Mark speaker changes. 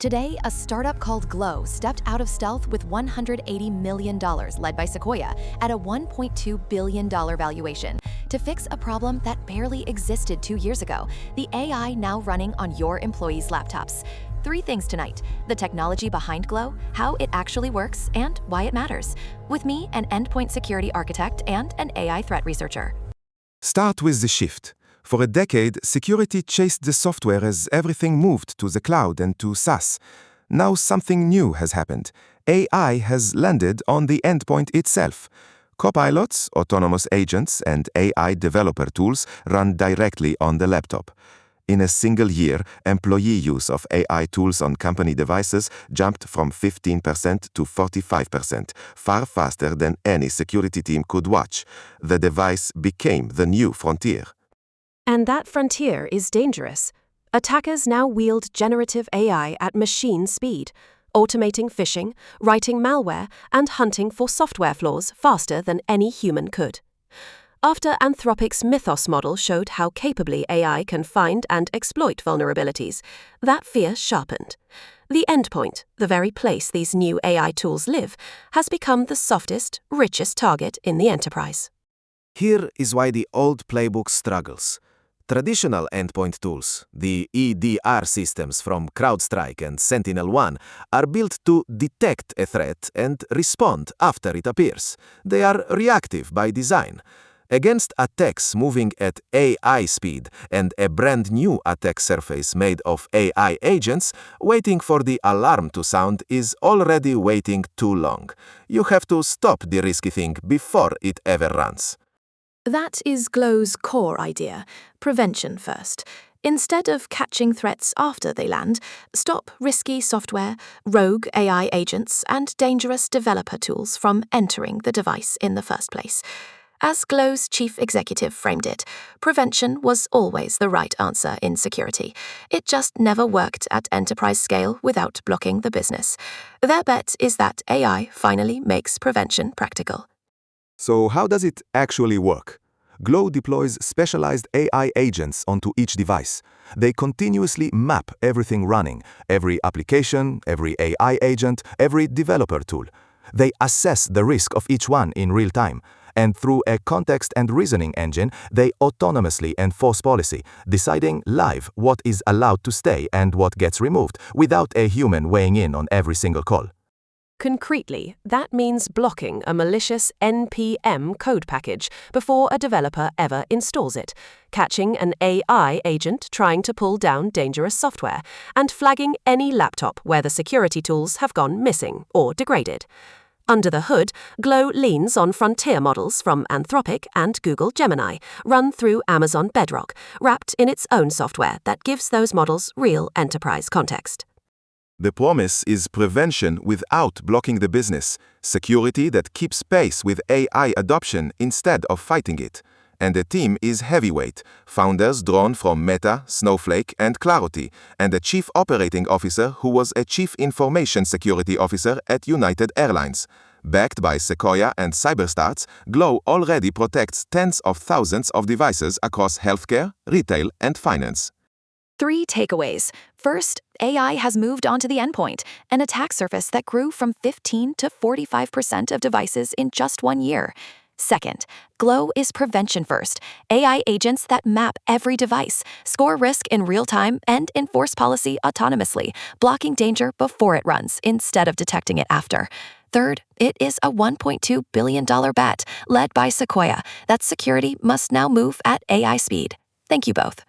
Speaker 1: Today, a startup called Glow stepped out of stealth with $180 million led by Sequoia at a $1.2 billion valuation to fix a problem that barely existed 2 years ago, the AI now running on your employees' laptops. 3 things tonight: the technology behind Glow, how it actually works, and why it matters. With me, an endpoint security architect and an AI threat researcher.
Speaker 2: Start with the shift. For a decade, security chased the software as everything moved to the cloud and to SaaS. Now something new has happened. AI has landed on the endpoint itself. Copilots, autonomous agents, and AI developer tools run directly on the laptop. In a single year, employee use of AI tools on company devices jumped from 15% to 45%, far faster than any security team could watch. The device became the new frontier.
Speaker 3: And that frontier is dangerous. Attackers now wield generative AI at machine speed, automating phishing, writing malware, and hunting for software flaws faster than any human could. After Anthropic's Mythos model showed how capably AI can find and exploit vulnerabilities, that fear sharpened. The endpoint, the very place these new AI tools live, has become the softest, richest target in the enterprise.
Speaker 4: Here is why the old playbook struggles. Traditional endpoint tools, the EDR systems from CrowdStrike and SentinelOne, are built to detect a threat and respond after it appears. They are reactive by design. Against attacks moving at AI speed and a brand new attack surface made of AI agents, waiting for the alarm to sound is already waiting too long. You have to stop the risky thing before it ever runs.
Speaker 5: That is Glow's core idea: prevention first. Instead of catching threats after they land, stop risky software, rogue AI agents, and dangerous developer tools from entering the device in the first place. As Glow's chief executive framed it, prevention was always the right answer in security. It just never worked at enterprise scale without blocking the business. Their bet is that AI finally makes prevention practical.
Speaker 2: So how does it actually work? Glow deploys specialized AI agents onto each device. They continuously map everything running, every application, every AI agent, every developer tool. They assess the risk of each one in real time, and through a context and reasoning engine, they autonomously enforce policy, deciding live what is allowed to stay and what gets removed, without a human weighing in on every single call.
Speaker 3: Concretely, that means blocking a malicious NPM code package before a developer ever installs it, catching an AI agent trying to pull down dangerous software, and flagging any laptop where the security tools have gone missing or degraded. Under the hood, Glow leans on frontier models from Anthropic and Google Gemini, run through Amazon Bedrock, wrapped in its own software that gives those models real enterprise context.
Speaker 2: The promise is prevention without blocking the business, security that keeps pace with AI adoption instead of fighting it. And the team is heavyweight, founders drawn from Meta, Snowflake, and Clarity, and a chief operating officer who was a chief information security officer at United Airlines. Backed by Sequoia and Cyberstarts, Glow already protects tens of thousands of devices across healthcare, retail, and finance.
Speaker 1: 3 takeaways. First, AI has moved onto the endpoint, an attack surface that grew from 15 to 45% of devices in just 1 year. Second, Glow is prevention first. AI agents that map every device, score risk in real time, and enforce policy autonomously, blocking danger before it runs instead of detecting it after. Third, it is a $1.2 billion bet led by Sequoia that security must now move at AI speed. Thank you both.